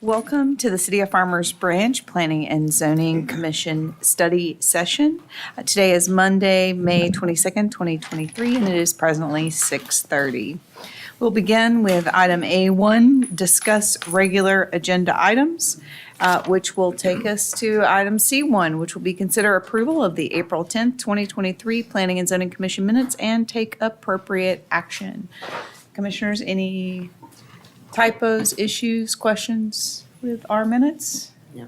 Welcome to the City of Farmers Branch Planning and Zoning Commission Study Session. Today is Monday, May 22nd, 2023, and it is presently 6:30. We'll begin with item A1, discuss regular agenda items, which will take us to item C1, which will be consider approval of the April 10th, 2023 Planning and Zoning Commission minutes and take appropriate action. Commissioners, any typos, issues, questions with our minutes? No.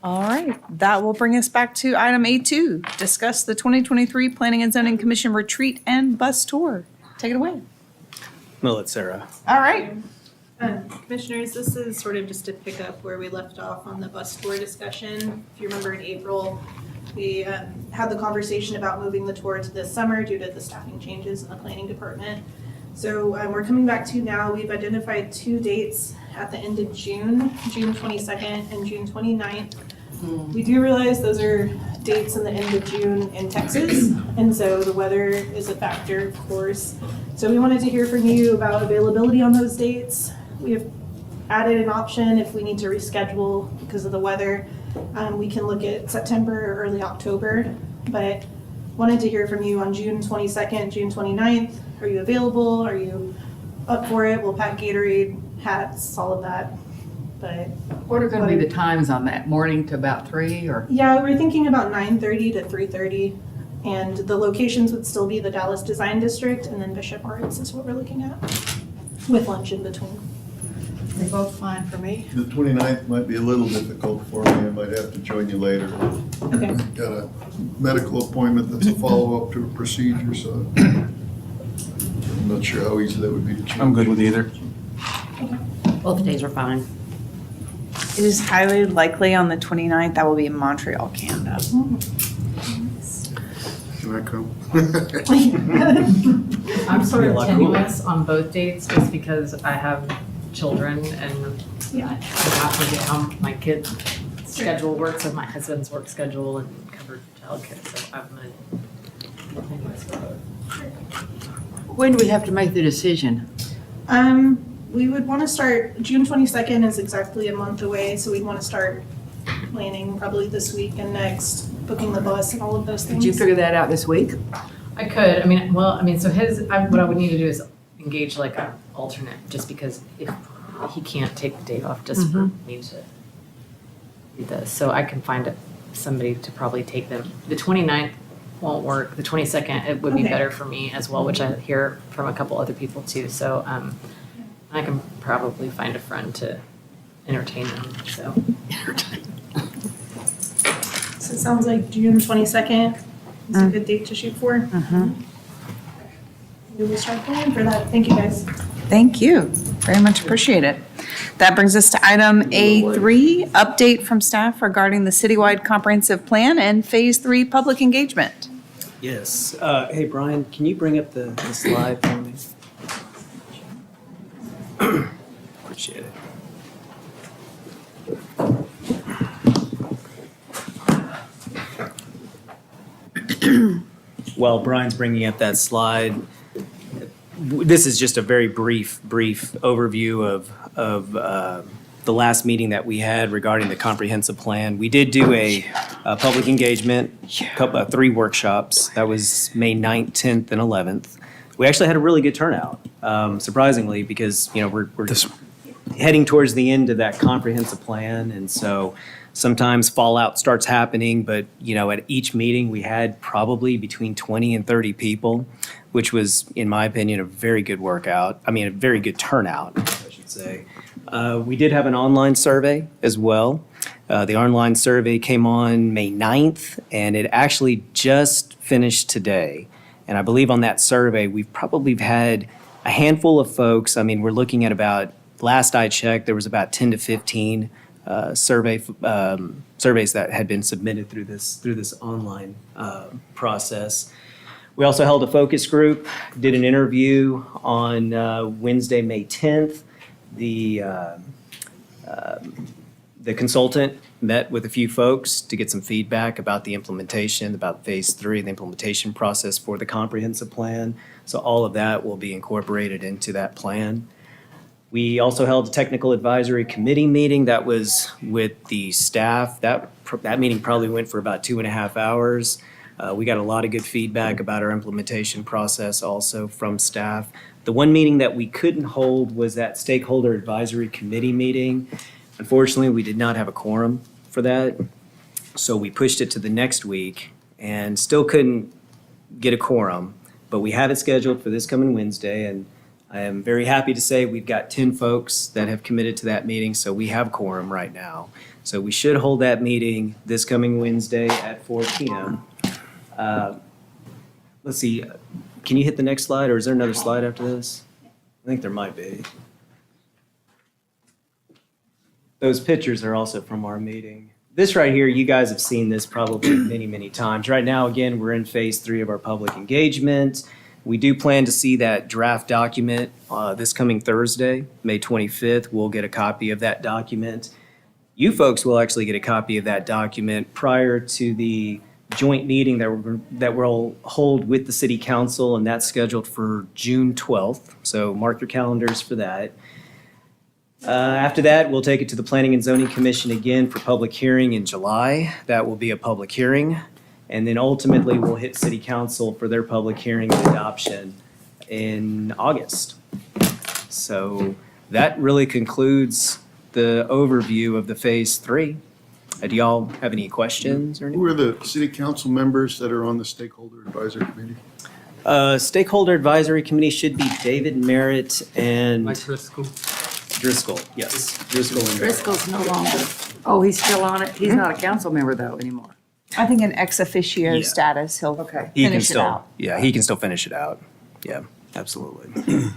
All right, that will bring us back to item A2, discuss the 2023 Planning and Zoning Commission retreat and bus tour. Take it away. We'll let Sarah. All right. Commissioners, this is sort of just to pick up where we left off on the bus tour discussion. If you remember in April, we had the conversation about moving the tour to this summer due to the staffing changes in the planning department. So we're coming back to now, we've identified two dates at the end of June, June 22nd and June 29th. We do realize those are dates in the end of June in Texas, and so the weather is a factor, of course. So we wanted to hear from you about availability on those dates. We have added an option if we need to reschedule because of the weather. We can look at September or early October, but wanted to hear from you on June 22nd, June 29th. Are you available? Are you up for it? We'll pack Gatorade, hats, all of that. But What are gonna be the times on that, morning to about 3 or? yeah, we're thinking about 9:30 to 3:30. And the locations would still be the Dallas Design District and then Bishop Arts is what we're looking at with lunch in between. They're both fine for me. The 29th might be a little difficult for me. I might have to join you later. Okay. Got a medical appointment that's a follow-up to a procedure, so I'm not sure how easy that would be to change. I'm good with either. Both days are fine. It is highly likely on the 29th, I will be in Montreal, Canada. Can I come? I'm sort Yeah, of like tenuous on both dates just because I have children and Yeah. I have to get how my kid's schedule works with my husband's work schedule and cover childcare, so I'm gonna be tenuous for both. When do we have to make the decision? We would want to start, June 22nd is exactly a month away, so we'd want to start planning probably this week and next, booking the bus and all of those things. Did you figure that out this week? I could, so what I would need to do is engage like an alternate, just because if he can't take the day off just for me to do this, so I can find somebody to probably take them. The 29th won't work, the 22nd, it would be Okay. better for me as well, which I hear from a couple other people too, so, I can probably find a friend to entertain them, so. So it sounds like June 22nd is a good date to shoot for. We will start planning for that. Thank you, guys. Thank you. Very much appreciate it. That brings us to item A3, update from staff regarding the citywide comprehensive plan and phase 3 public engagement. Yes. Hey, Brian, can you bring up the slide for me? Appreciate it. While Brian's bringing up that slide, this is just a very brief overview of the last meeting that we had regarding the comprehensive plan. We did do a public engagement, 3 workshops. That was May 9th, 10th, and 11th. We actually had a really good turnout, surprisingly, because, we're heading towards the end of that comprehensive plan, and so sometimes fallout starts happening, but, at each meeting, we had probably between 20 and 30 people, which was, in my opinion, a very good a very good turnout, I should say. We did have an online survey as well. The online survey came on May 9th, and it actually just finished today. And I believe on that survey, we've probably had a handful of folks. We're looking at about, last I checked, there was about 10 to 15 surveys that had been submitted through this online process. We also held a focus group, did an interview on Wednesday, May 10th. The consultant met with a few folks to get some feedback about the implementation, about phase 3, the implementation process for the comprehensive plan. So all of that will be incorporated into that plan. We also held a technical advisory committee meeting that was with the staff. That meeting probably went for about 2.5 hours. We got a lot of good feedback about our implementation process also from staff. The one meeting that we couldn't hold was that stakeholder advisory committee meeting. Unfortunately, we did not have a quorum for that, so we pushed it to the next week and still couldn't get a quorum. But we have it scheduled for this coming Wednesday, and I am very happy to say we've got 10 folks that have committed to that meeting, so we have quorum right now. So we should hold that meeting this coming Wednesday at 4 p.m. Let's see, can you hit the next slide, or is there another slide after this? I think there might be. Those pictures are also from our meeting. This right here, you guys have seen this probably many, many times. Right now, again, we're in phase 3 of our public engagement. We do plan to see that draft document this coming Thursday, May 25th. We'll get a copy of that document. You folks will actually get a copy of that document prior to the joint meeting that we'll hold with the city council, and that's scheduled for June 12th. So mark your calendars for that. After that, we'll take it to the Planning and Zoning Commission again for public hearing in July. That will be a public hearing. And then ultimately, we'll hit city council for their public hearing and adoption in August. So that really concludes the overview of the phase 3. Do y'all have any questions or anything? Who are the city council members that are on the stakeholder advisory committee? Stakeholder Advisory Committee should be David Merritt and Mike Driscoll. Driscoll, yes. Driscoll and Merritt. Driscoll's no longer, oh, he's still on it? He's not a council member though anymore. I think in ex officio Yeah. status, he'll Okay. He can finish it still, out. yeah, he can still finish it out. Yeah, absolutely.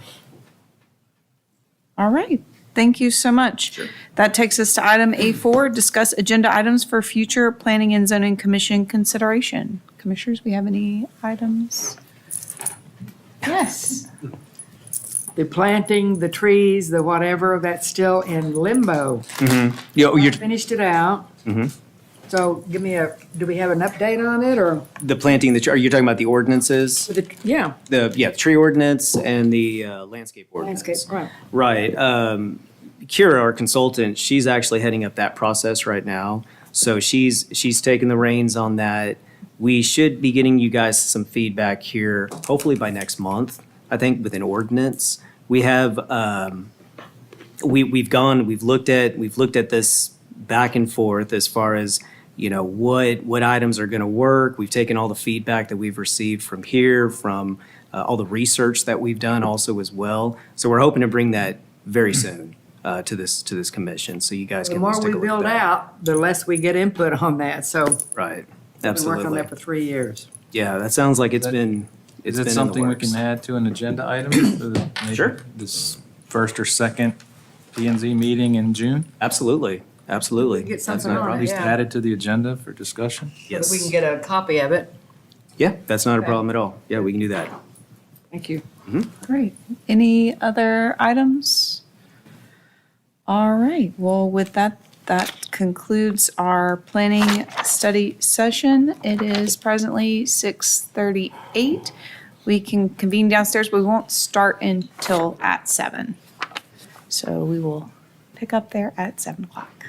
All right. Thank you so much. Sure. That takes us to item A4, discuss agenda items for future Planning and Zoning Commission consideration. Commissioners, we have any items? Yes. The planting, the trees, the whatever, that's still in limbo. You're, Finished it out. Mhm. So do we have an update on it or? the planting, are you talking about the ordinances? Yeah, The tree ordinance and the landscape ordinance. landscape, right. Right. Kira, our consultant, she's actually heading up that process right now. So she's taking the reins on that. We should be getting you guys some feedback here, hopefully by next month, I think, with an ordinance. We have, we've looked at this back and forth as far as, what items are going to work. We've taken all the feedback that we've received from here, from all the research that we've done also as well. So we're hoping to bring that very soon to this commission, so you guys The can at more least we take a look at build that. out, the less we get input on that. So Right, we've been working on absolutely. that for 3 years. Yeah, that sounds like it's been Is in it the something we works. can add to an agenda item? for maybe Sure. This first or second P and Z meeting in June? Absolutely, absolutely. Get That's something not a on it, At problem. least yeah. add it to the agenda for discussion? Yes. We can get a copy of it. Yeah, that's not a Okay. problem at all. Yeah, we can do that. Thank you. Great. Any other items? All right. Well, with that concludes our planning study session. It is presently 6:38. We can convene downstairs, but we won't start until at 7. So we will pick up there at 7 o'clock.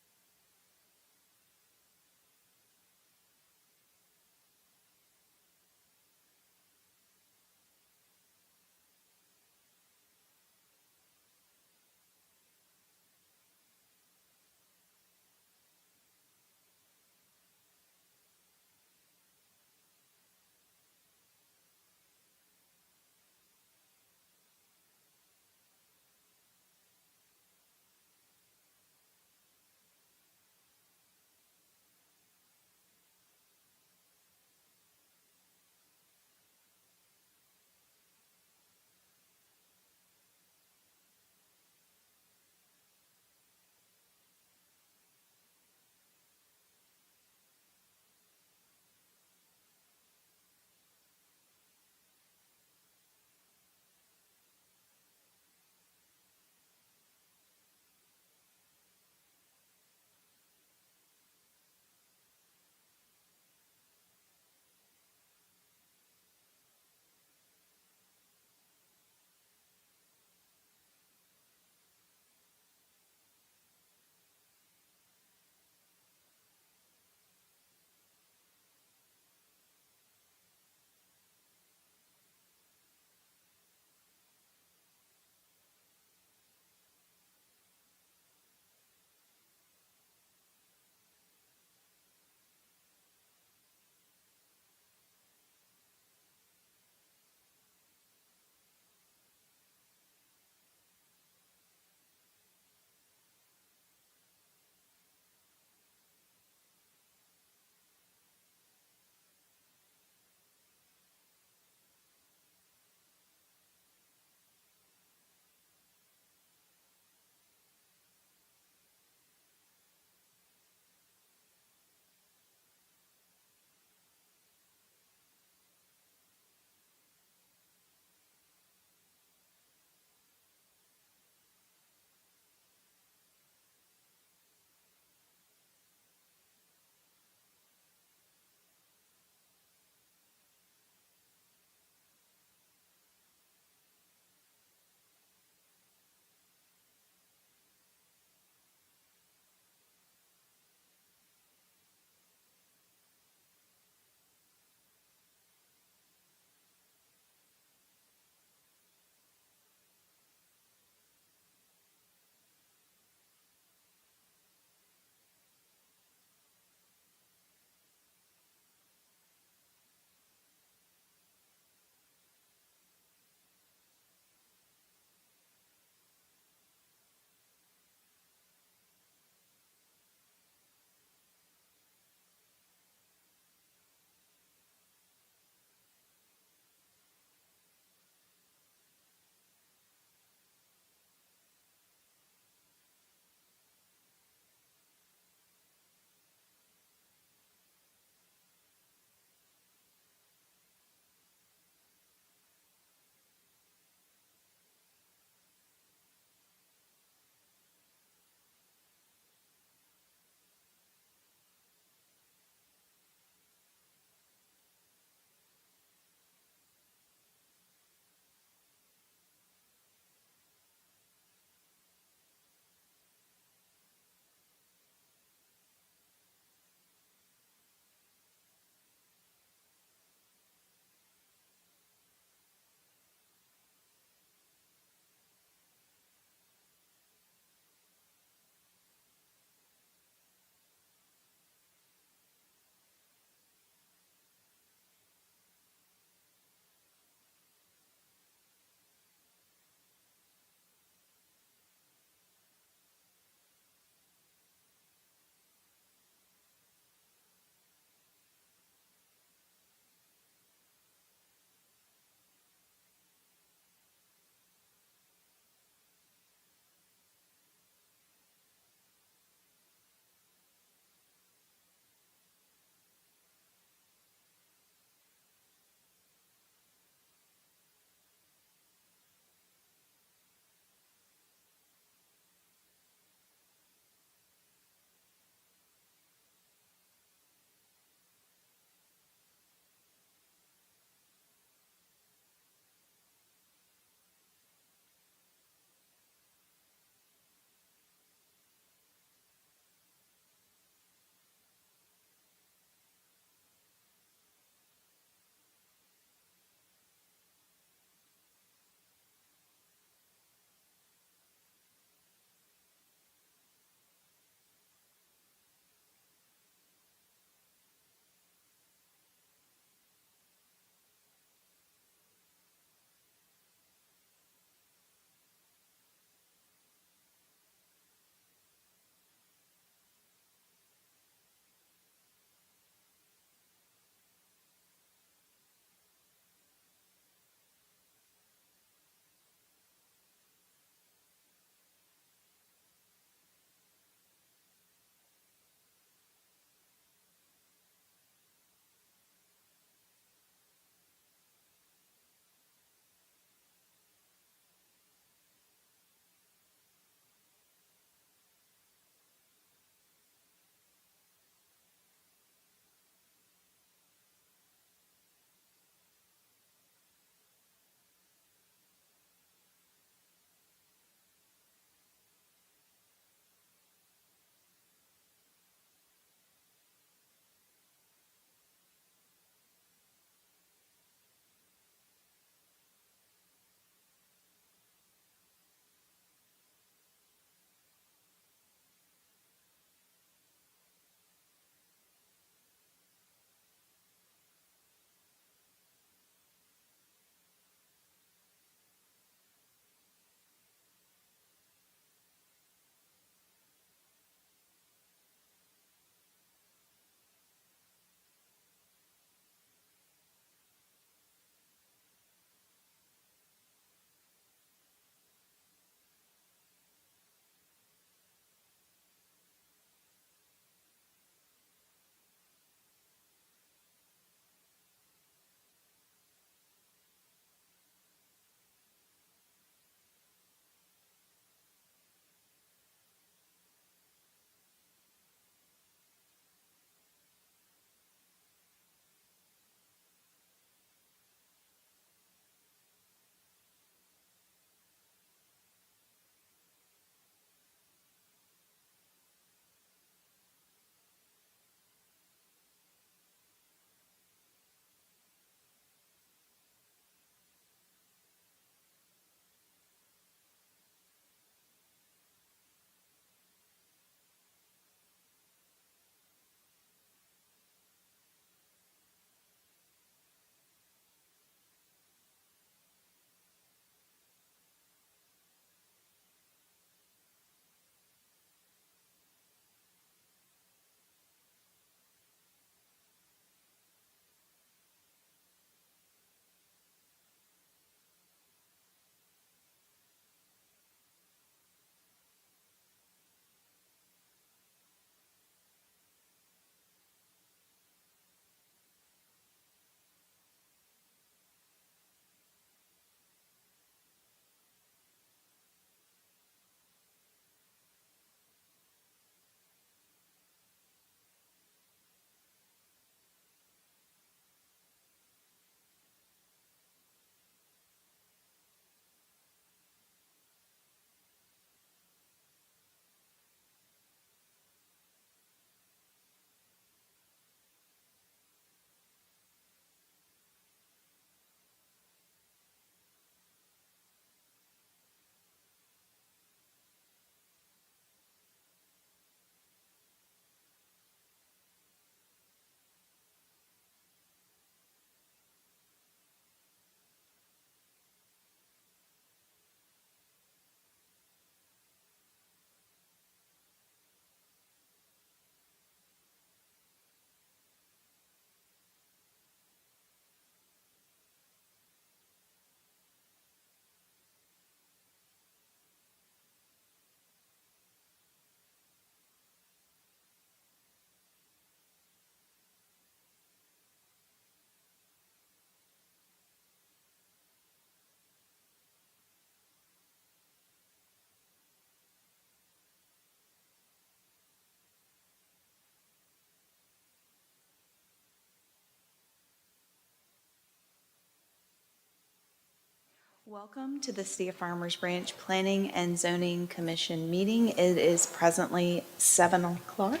Welcome to the City of Farmers Branch Planning and Zoning Commission meeting. It is presently 7 o'clock.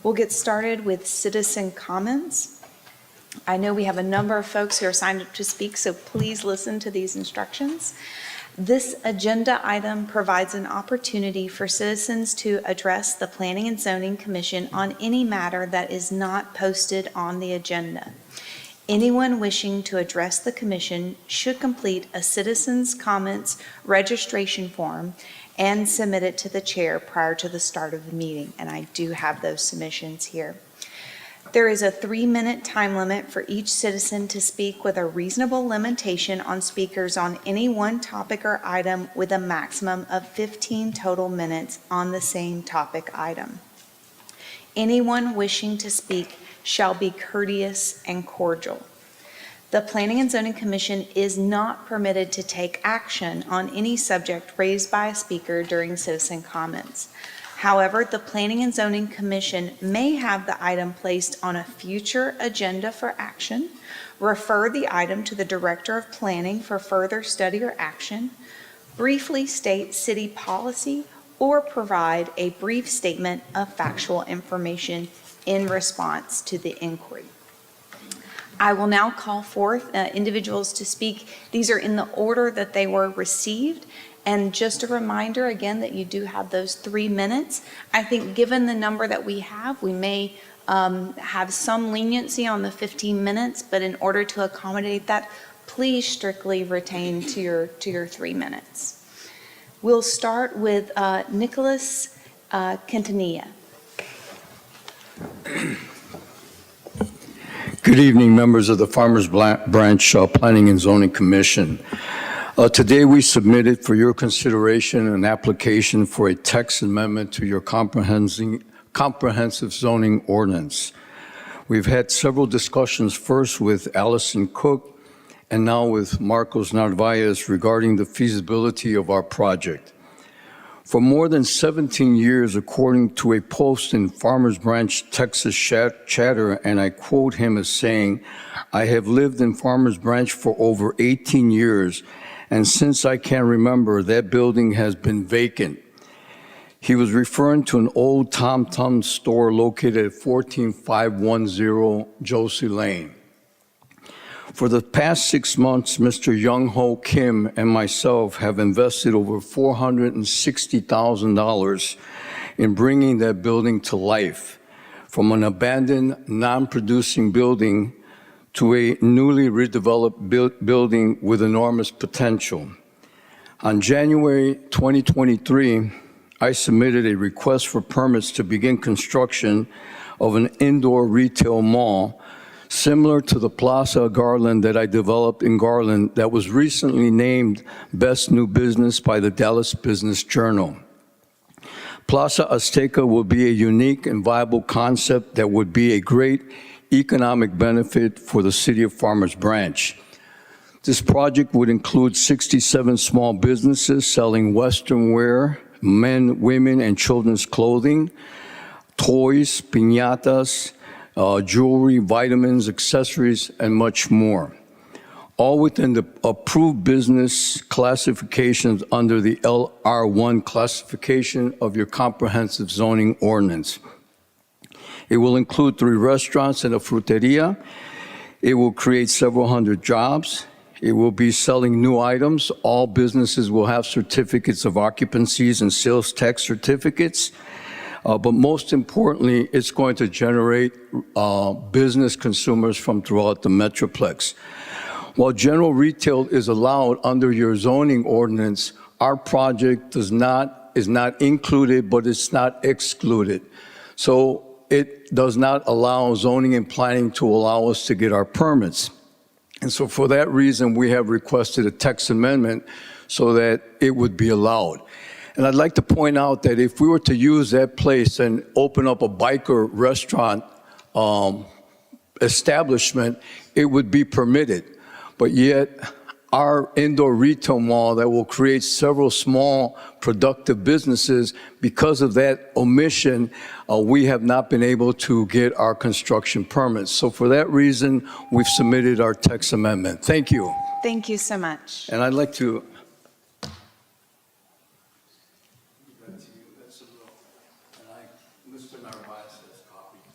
We'll get started with citizen comments. I know we have a number of folks who are signed up to speak, so please listen to these instructions. This agenda item provides an opportunity for citizens to address the Planning and Zoning Commission on any matter that is not posted on the agenda. Anyone wishing to address the commission should complete a citizen's comments registration form and submit it to the chair prior to the start of the meeting, and I do have those submissions here. There is a 3-minute time limit for each citizen to speak, with a reasonable limitation on speakers on any one topic or item, with a maximum of 15 total minutes on the same topic item. Anyone wishing to speak shall be courteous and cordial. The Planning and Zoning Commission is not permitted to take action on any subject raised by a speaker during citizen comments. However, the Planning and Zoning Commission may have the item placed on a future agenda for action, refer the item to the Director of Planning for further study or action, briefly state city policy, or provide a brief statement of factual information in response to the inquiry. I will now call forth individuals to speak. These are in the order that they were received. And just a reminder again that you do have those 3 minutes. I think given the number that we have, we may have some leniency on the 15 minutes, but in order to accommodate that, please strictly retain to your 3 minutes. We'll start with Nicholas Quintanilla. Good evening, members of the Farmers Branch Planning and Zoning Commission. Today we submitted for your consideration an application for a text amendment to your comprehensive zoning ordinance. We've had several discussions, first with Allison Cook and now with Marcos Narvaez, regarding the feasibility of our project. For more than 17 years, according to a post in Farmers Branch, Texas Chatter, and I quote him as saying, "I have lived in Farmers Branch for over 18 years, and since I can remember, that building has been vacant." He was referring to an old Tom Thumb store located at 14510 Josie Lane. For the past 6 months, Mr. Young Ho Kim and myself have invested over $460,000 in bringing that building to life, from an abandoned, non-producing building to a newly redeveloped building with enormous potential. On January 2023, I submitted a request for permits to begin construction of an indoor retail mall similar to the Plaza Garland that I developed in Garland, that was recently named Best New Business by the Dallas Business Journal. Plaza Azteca will be a unique and viable concept that would be a great economic benefit for the city of Farmers Branch. This project would include 67 small businesses selling Western wear, men, women, and children's clothing, toys, piñatas, jewelry, vitamins, accessories, and much more, all within the approved business classifications under the LR1 classification of your comprehensive zoning ordinance. It will include 3 restaurants and a fruteria. It will create several hundred jobs. It will be selling new items. All businesses will have certificates of occupancies and sales tax certificates. But most importantly, it's going to generate business consumers from throughout the Metroplex. While general retail is allowed under your zoning ordinance, our project is not included, but it's not excluded. So it does not allow zoning and planning to allow us to get our permits. And so for that reason, we have requested a text amendment so that it would be allowed. And I'd like to point out that if we were to use that place and open up a biker restaurant establishment, it would be permitted. But yet, our indoor retail mall that will create several small productive businesses, because of that omission, we have not been able to get our construction permits. So for that reason, we've submitted our text amendment. Thank you. Thank you so much. And I'd like to.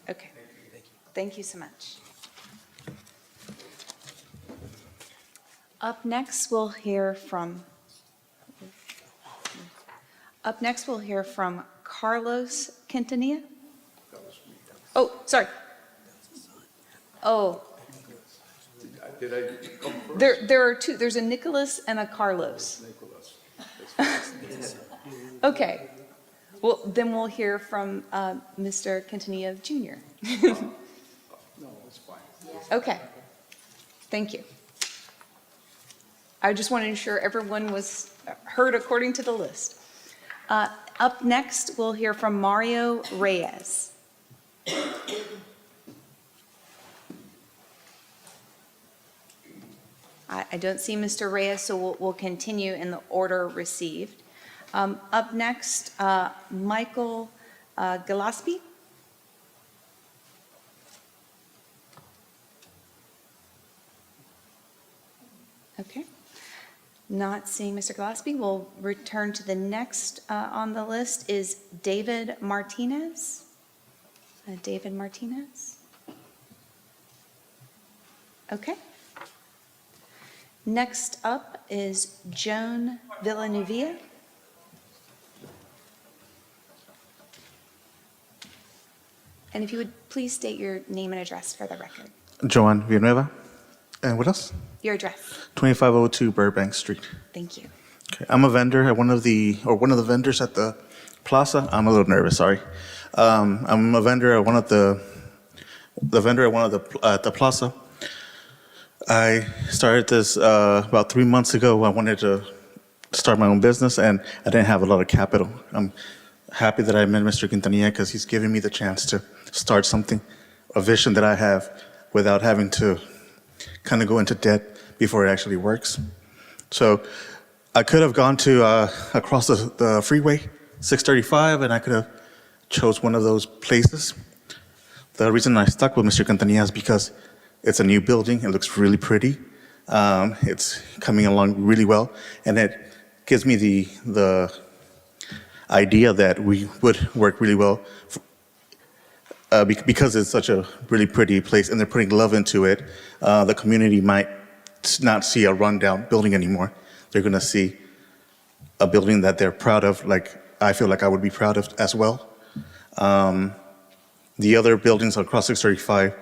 Okay. Thank you so much. Up next, we'll hear from Carlos Quintanilla. Oh, sorry. Oh. There are two. There's a Nicholas and a Carlos. Okay. Well, then we'll hear from Mr. Quintanilla Jr. Okay. Thank you. I just wanted to ensure everyone was heard according to the list. Up next, we'll hear from Mario Reyes. I don't see Mr. Reyes, so we'll continue in the order received. Up next, Michael Gillespie. Okay. Not seeing Mr. Gillespie. We'll return to the next on the list is David Martinez. David Martinez. Okay. Next up is Joan Villanueva. And if you would please state your name and address for the record. Joan Villanueva. And what else? Your address. 2502 Burbank Street. Thank you. Okay. I'm a vendor at one of the vendors at the plaza. I'm a little nervous, sorry. I'm a vendor at one of the at the plaza. I started this about 3 months ago. I wanted to start my own business, and I didn't have a lot of capital. I'm happy that I met Mr. Quintanilla because he's given me the chance to start something, a vision that I have, without having to kind of go into debt before it actually works. So I could have gone to across the freeway, 635, and I could have chose one of those places. The reason I stuck with Mr. Quintanilla is because it's a new building. It looks really pretty. It's coming along really well, and it gives me the idea that we would work really well because it's such a really pretty place, and they're putting love into it. The community might not see a rundown building anymore. They're going to see a building that they're proud of, like I feel like I would be proud of as well. The other buildings across 635,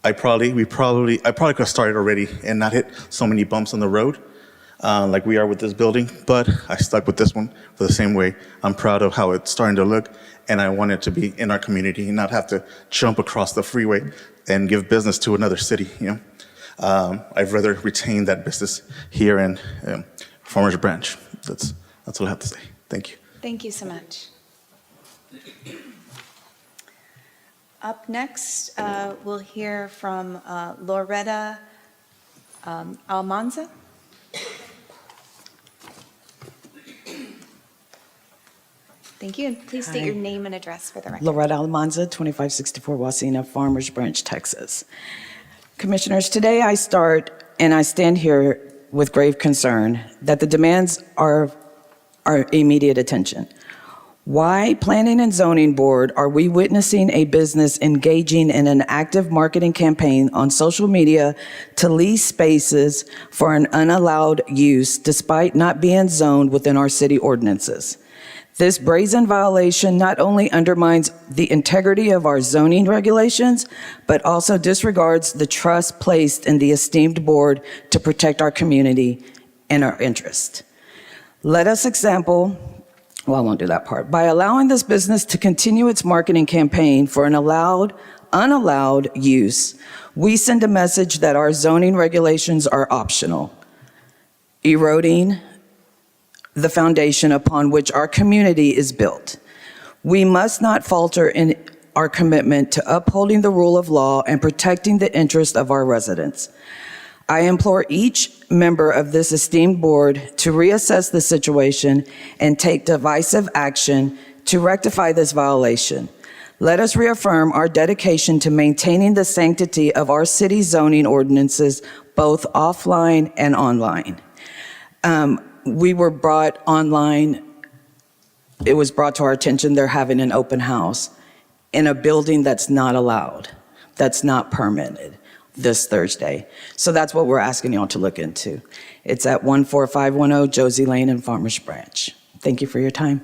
I probably could have started already and not hit so many bumps on the road like we are with this building, but I stuck with this one for the same way. I'm proud of how it's starting to look, and I want it to be in our community and not have to jump across the freeway and give business to another city. I'd rather retain that business here in Farmers Branch. That's all I have to say. Thank you. Thank you so much. Up next, we'll hear from Loretta Almanza. Thank you, and please state your name and address for the record. Loretta Almanza, 2564 Wasena, Farmers Branch, Texas. Commissioners, today I stand here with grave concern that the demands are immediate attention. Why, Planning and Zoning Board, are we witnessing a business engaging in an active marketing campaign on social media to lease spaces for an unallowed use despite not being zoned within our city ordinances? This brazen violation not only undermines the integrity of our zoning regulations, but also disregards the trust placed in the esteemed board to protect our community and our interest. Let us example, well, I won't do that part. By allowing this business to continue its marketing campaign for an unallowed use, we send a message that our zoning regulations are optional, eroding the foundation upon which our community is built. We must not falter in our commitment to upholding the rule of law and protecting the interests of our residents. I implore each member of this esteemed board to reassess the situation and take decisive action to rectify this violation. Let us reaffirm our dedication to maintaining the sanctity of our city zoning ordinances, both offline and online. We were brought online, it was brought to our attention they're having an open house in a building that's not allowed, that's not permitted this Thursday. So that's what we're asking y'all to look into. It's at 14510 Josie Lane in Farmers Branch. Thank you for your time.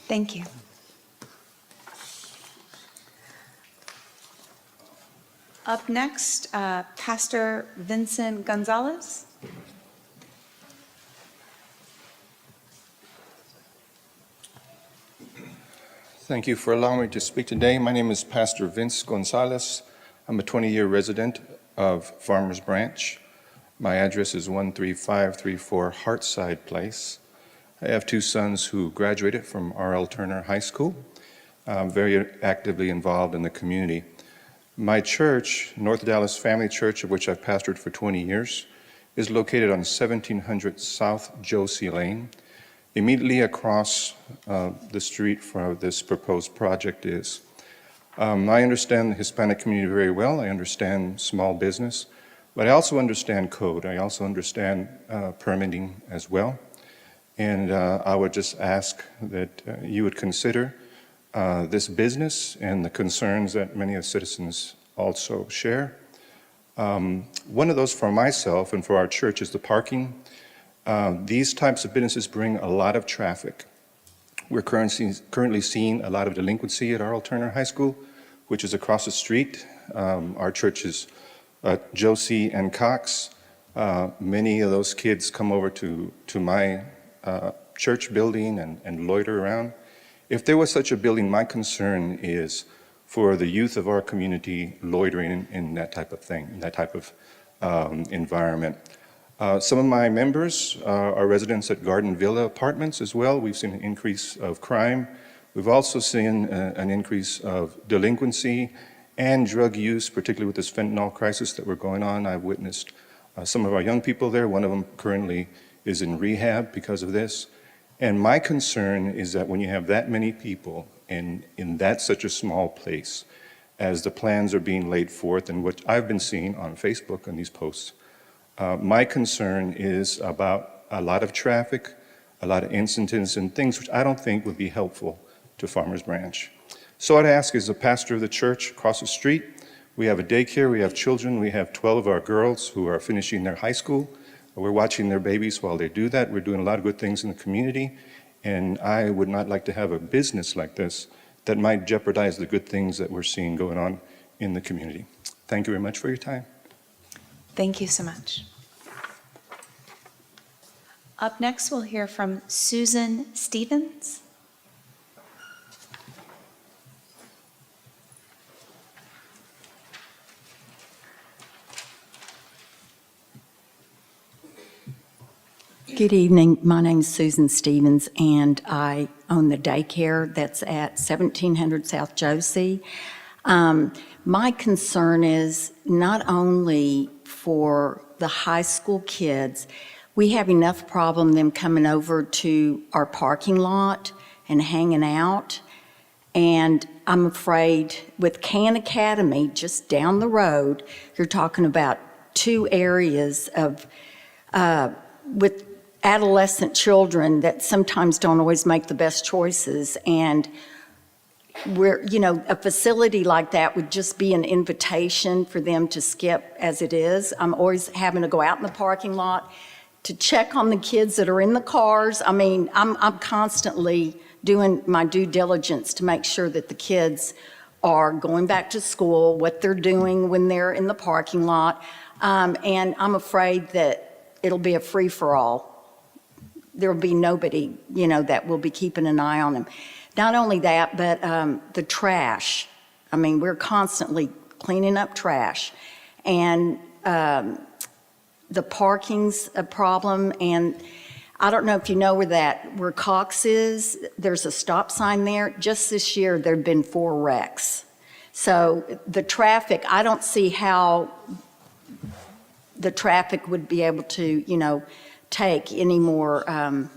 Thank you. Up next, Pastor Vincent Gonzalez. Thank you for allowing me to speak today. My name is Pastor Vince Gonzalez. I'm a 20-year resident of Farmers Branch. My address is 13534 Hartside Place. I have two sons who graduated from R.L. Turner High School. I'm very actively involved in the community. My church, North Dallas Family Church, of which I've pastored for 20 years, is located on 1700 South Josie Lane. Immediately across the street from this proposed project is. I understand the Hispanic community very well. I understand small business, but I also understand code. I also understand permitting as well. And I would just ask that you would consider this business and the concerns that many of the citizens also share. One of those for myself and for our church is the parking. These types of businesses bring a lot of traffic. We're currently seeing a lot of delinquency at R.L. Turner High School, which is across the street. Our church is Josie and Cox. Many of those kids come over to my church building and loiter around. If there was such a building, my concern is for the youth of our community loitering in that type of thing, in that type of environment. Some of my members are residents at Garden Villa Apartments as well. We've seen an increase of crime. We've also seen an increase of delinquency and drug use, particularly with this fentanyl crisis that we're going on. I've witnessed some of our young people there. One of them currently is in rehab because of this. And my concern is that when you have that many people in that such a small place, as the plans are being laid forth and what I've been seeing on Facebook on these posts, my concern is about a lot of traffic, a lot of incidents and things which I don't think would be helpful to Farmers Branch. So I'd ask, as a pastor of the church across the street, we have a daycare, we have children, we have 12 of our girls who are finishing their high school. We're watching their babies while they do that. We're doing a lot of good things in the community, and I would not like to have a business like this that might jeopardize the good things that we're seeing going on in the community. Thank you very much for your time. Thank you so much. Up next, we'll hear from Susan Stevens. Good evening. My name is Susan Stevens, and I own the daycare that's at 1700 South Josie. My concern is not only for the high school kids, we have enough problem them coming over to our parking lot and hanging out. And I'm afraid with Can Academy just down the road, you're talking about two areas of with adolescent children that sometimes don't always make the best choices. And a facility like that would just be an invitation for them to skip as it is. I'm always having to go out in the parking lot to check on the kids that are in the cars. I mean, I'm constantly doing my due diligence to make sure that the kids are going back to school, what they're doing when they're in the parking lot. And I'm afraid that it'll be a free-for-all. There'll be nobody, that will be keeping an eye on them. Not only that, but the trash. I mean, we're constantly cleaning up trash. And the parking's a problem. And I don't know if you know where Cox is. There's a stop sign there. Just this year, there've been 4 wrecks. So the traffic, I don't see how the traffic would be able to, take any more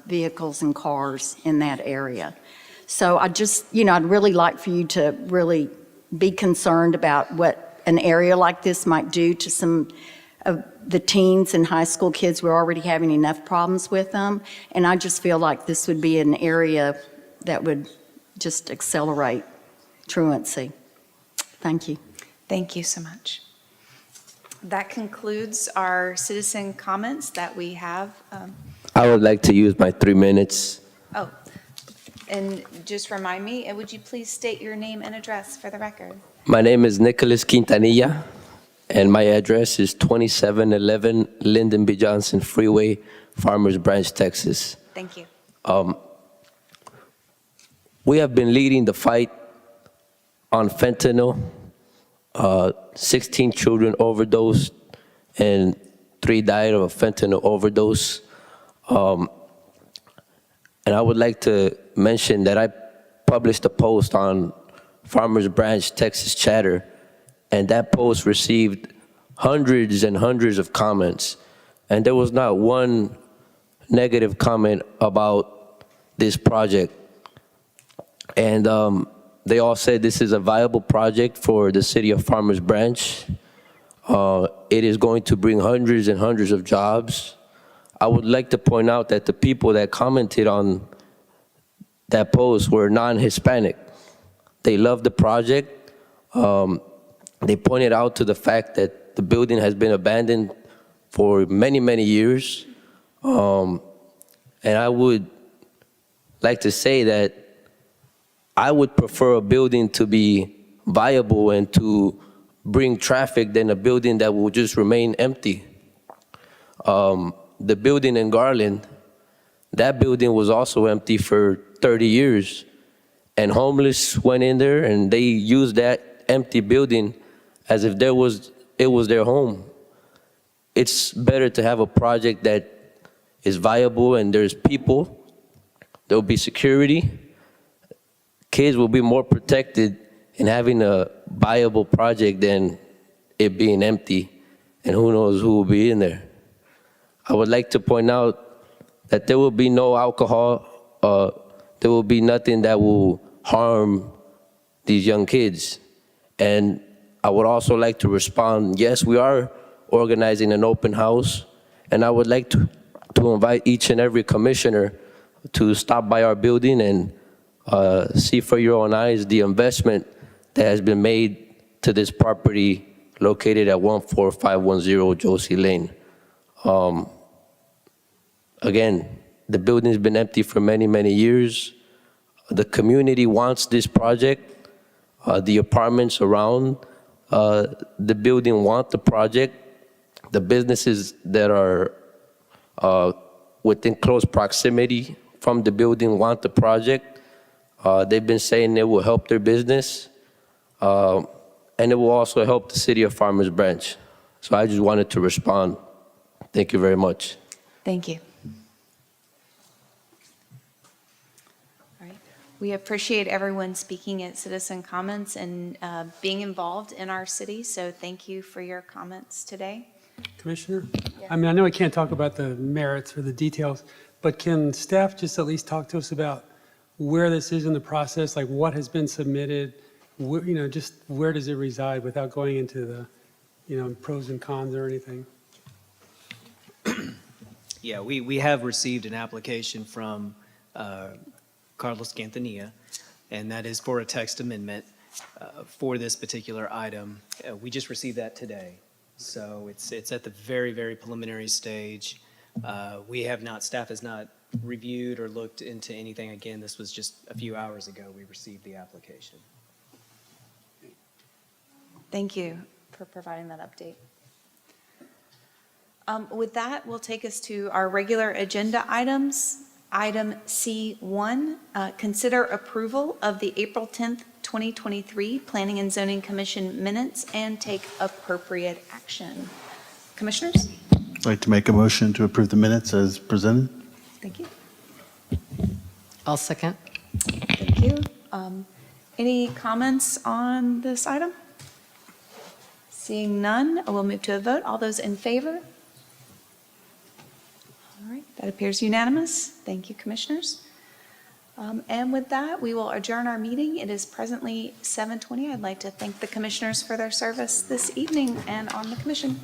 vehicles and cars in that area. So I just, I'd really like for you to really be concerned about what an area like this might do to some of the teens and high school kids. We're already having enough problems with them. And I just feel like this would be an area that would just accelerate truancy. Thank you. Thank you so much. That concludes our citizen comments that we have. I would like to use my 3 minutes. Oh, and just remind me, would you please state your name and address for the record? My name is Nicholas Quintanilla, and my address is 2711 Lyndon B. Johnson Freeway, Farmers Branch, Texas. Thank you. We have been leading the fight on fentanyl. 16 children overdosed and 3 died of a fentanyl overdose. And I would like to mention that I published a post on Farmers Branch, Texas Chatter, and that post received hundreds and hundreds of comments. And there was not one negative comment about this project. And they all said this is a viable project for the city of Farmers Branch. It is going to bring hundreds and hundreds of jobs. I would like to point out that the people that commented on that post were non-Hispanic. They loved the project. They pointed out to the fact that the building has been abandoned for many, many years. And I would like to say that I would prefer a building to be viable and to bring traffic than a building that will just remain empty. The building in Garland, that building was also empty for 30 years. And homeless went in there and they used that empty building as if it was their home. It's better to have a project that is viable and there's people, there'll be security. Kids will be more protected in having a viable project than it being empty, and who knows who will be in there. I would like to point out that there will be no alcohol, there will be nothing that will harm these young kids. And I would also like to respond, yes, we are organizing an open house, and I would like to invite each and every commissioner to stop by our building and see for your own eyes the investment that has been made to this property located at 14510 Josie Lane. Again, the building's been empty for many, many years. The community wants this project. The apartments around the building want the project. The businesses that are within close proximity from the building want the project. They've been saying it will help their business, and it will also help the city of Farmers Branch. So I just wanted to respond. Thank you very much. Thank you. All right. We appreciate everyone speaking at Citizen Comments and being involved in our city, so thank you for your comments today. Commissioner? I mean, I know we can't talk about the merits or the details, but can staff just at least talk to us about where this is in the process, like what has been submitted, just where does it reside without going into the, pros and cons or anything? Yeah, we have received an application from Carlos Quintanilla, and that is for a text amendment for this particular item. We just received that today. So it's at the very, very preliminary stage. Staff has not reviewed or looked into anything. Again, this was just a few hours ago we received the application. Thank you for providing that update. With that, we'll take us to our regular agenda items. Item C1, consider approval of the April 10th, 2023 Planning and Zoning Commission minutes and take appropriate action. Commissioners? I'd like to make a motion to approve the minutes as presented. Thank you. I'll second. Thank you. Any comments on this item? Seeing none, we'll move to a vote. All those in favor? All right, that appears unanimous. Thank you, Commissioners. And with that, we will adjourn our meeting. It is presently 7:20. I'd like to thank the commissioners for their service this evening and on the commission.